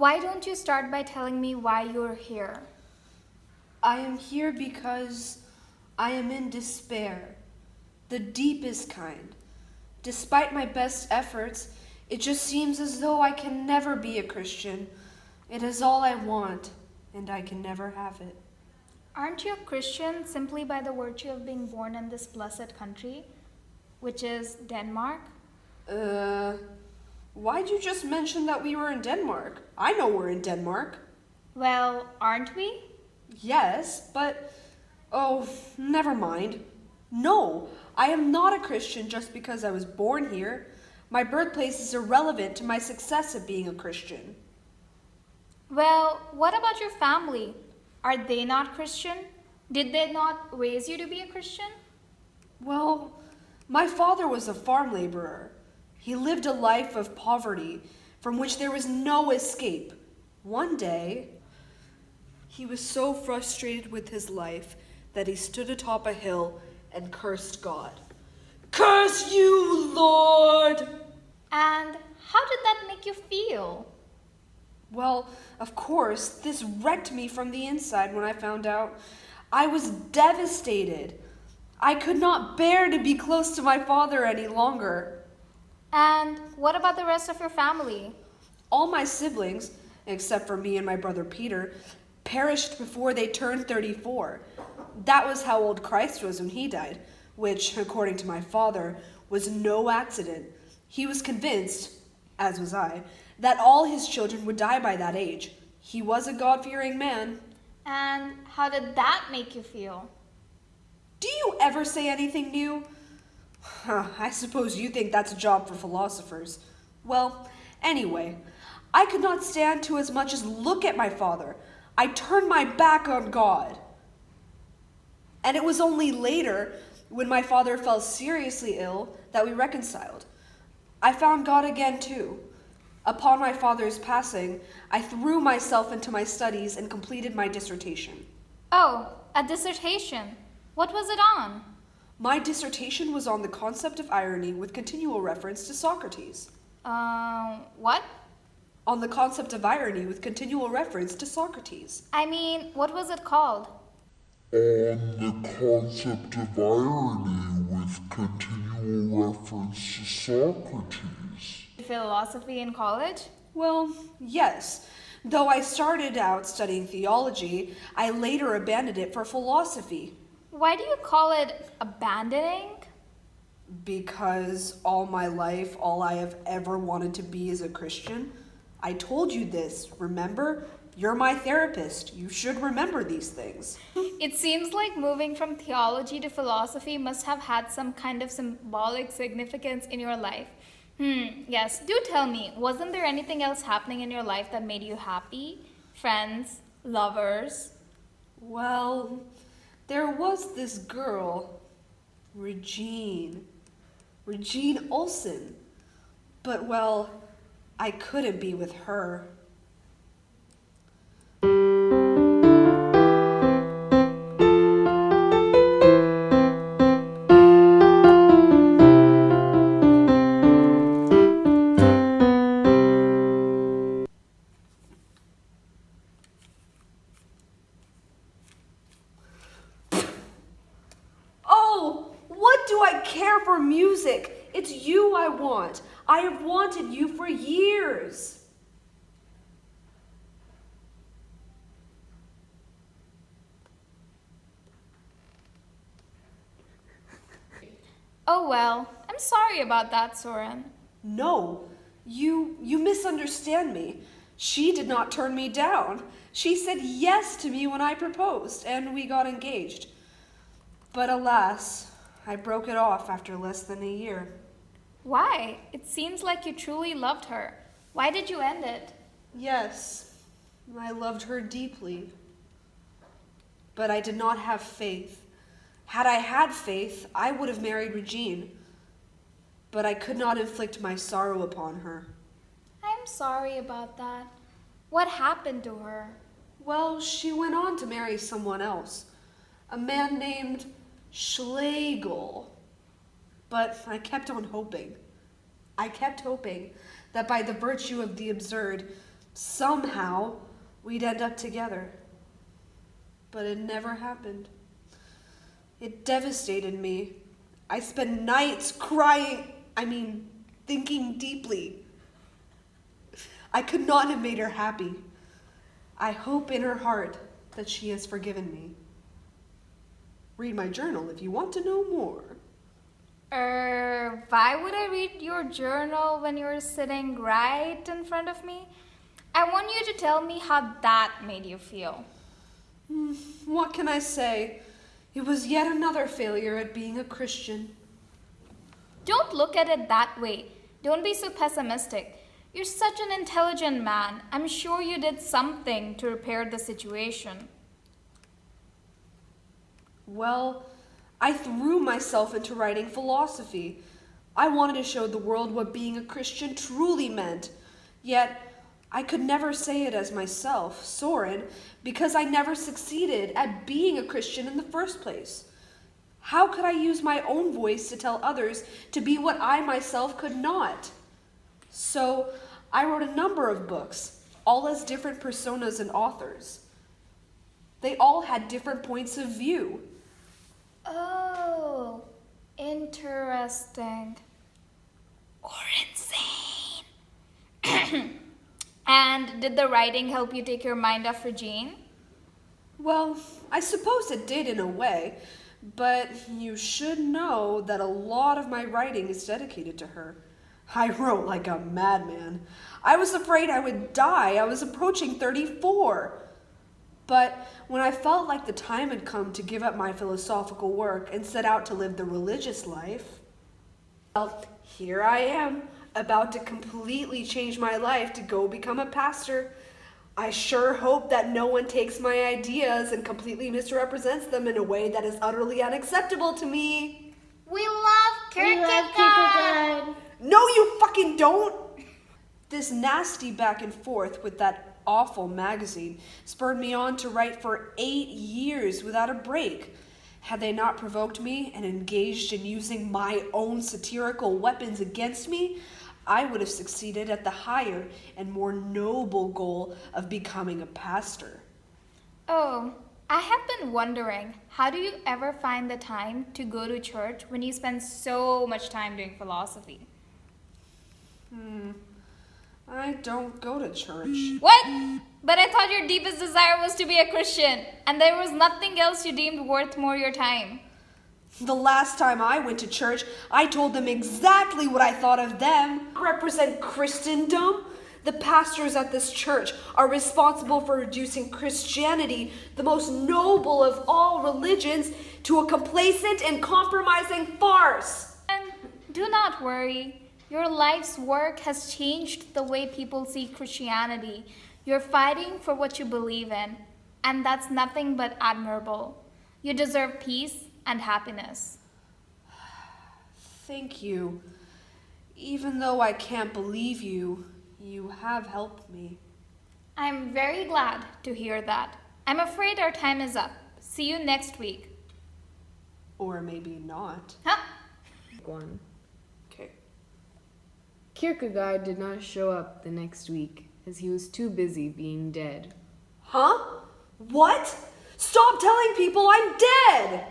Why don't you start by telling me why you're here? I am here because I am in despair, the deepest kind. Despite my best efforts, it just seems as though I can never be a Christian. It is all I want, and I can never have it. Aren't you a Christian simply by the virtue of being born in this blessed country, which is Denmark? Uh, why'd you just mention that we were in Denmark? I know we're in Denmark. Well, aren't we? Yes, but... Oh, never mind. No, I am not a Christian just because I was born here. My birthplace is irrelevant to my success at being a Christian. Well, what about your family? Are they not Christian? Did they not raise you to be a Christian? Well, my father was a farm laborer. He lived a life of poverty from which there was no escape. One day, he was so frustrated with his life that he stood atop a hill and cursed God. Curse you, Lord! And how did that make you feel? Well, of course, this wrecked me from the inside when I found out. I was devastated. I could not bear to be close to my father any longer. And what about the rest of your family? All my siblings, except for me and my brother Peter, perished before they turned 34. That was how old Christ was when he died, which, according to my father, was no accident. He was convinced, as was I, that all his children would die by that age. He was a God-fearing man. And how did that make you feel? Do you ever say anything new? I suppose you think that's a job for philosophers. Well, anyway, I could not stand to as much as look at my father. I turned my back on God. And it was only later, when my father fell seriously ill, that we reconciled. I found God again, too. Upon my father's passing, I threw myself into my studies and completed my dissertation. Oh, a dissertation. What was it on? My dissertation was on the concept of irony with continual reference to Socrates. What? On the concept of irony with continual reference to Socrates. I mean, what was it called? On the concept of irony with continual reference to Socrates. Philosophy in college? Well, yes. Though I started out studying theology, I later abandoned it for philosophy. Why do you call it abandoning? Because all my life, all I have ever wanted to be is a Christian. I told you this, remember? You're my therapist. You should remember these things. It seems like moving from theology to philosophy must have had some kind of symbolic significance in your life. Yes, do tell me, wasn't there anything else happening in your life that made you happy? Friends? Lovers? Well, there was this girl, Regine Olsen. But, well, I couldn't be with her. Oh, what do I care for music? It's you I want. I have wanted you for years. Oh well, I'm sorry about that, Soren. No, you misunderstand me. She did not turn me down. She said yes to me when I proposed, and we got engaged. But alas, I broke it off after less than a year. Why? It seems like you truly loved her. Why did you end it? Yes, I loved her deeply. But I did not have faith. Had I had faith, I would have married Regine. But I could not inflict my sorrow upon her. I'm sorry about that. What happened to her? Well, she went on to marry someone else, a man named Schlegel. But I kept on hoping. I kept hoping that by the virtue of the absurd, Somehow, we'd end up together. But it never happened. It devastated me. I spent nights thinking deeply. I could not have made her happy. I hope in her heart that she has forgiven me. Read my journal if you want to know more. Why would I read your journal when you're sitting right in front of me? I want you to tell me how that made you feel. What can I say? It was yet another failure at being a Christian. Don't look at it that way. Don't be so pessimistic. You're such an intelligent man. I'm sure you did something to repair the situation. Well, I threw myself into writing philosophy. I wanted to show the world what being a Christian truly meant. Yet, I could never say it as myself, Soren, because I never succeeded at being a Christian in the first place. How could I use my own voice to tell others to be what I myself could not? So, I wrote a number of books, all as different personas and authors. They all had different points of view. Oh, interesting. Or insane. And did the writing help you take your mind off Regine? Well, I suppose it did in a way, but you should know that a lot of my writing is dedicated to her. I wrote like a madman. I was afraid I would die. I was approaching 34. But when I felt like the time had come to give up my philosophical work and set out to live the religious life, well, here I am, about to completely change my life to go become a pastor. I sure hope that no one takes my ideas and completely misrepresents them in a way that is utterly unacceptable to me. We love Kierkegaard. No, you fucking don't! This nasty back and forth with that awful magazine spurred me on to write for 8 years without a break. Had they not provoked me and engaged in using my own satirical weapons against me, I would have succeeded at the higher and more noble goal of becoming a pastor. Oh, I have been wondering, how do you ever find the time to go to church when you spend so much time doing philosophy? I don't go to church. What? But I thought your deepest desire was to be a Christian, and there was nothing else you deemed worth more your time. The last time I went to church, I told them exactly what I thought of them. Represent Christendom? The pastors at this church are responsible for reducing Christianity, the most noble of all religions, to a complacent and compromising farce. And do not worry. Your life's work has changed the way people see Christianity. You're fighting for what you believe in, and that's nothing but admirable. You deserve peace and happiness. Thank you. Even though I can't believe you, you have helped me. I'm very glad to hear that. I'm afraid our time is up. See you next week. Or maybe not. Huh? 1. Okay. Kierkegaard did not show up the next week as he was too busy being dead. Huh? What? Stop telling people I'm dead!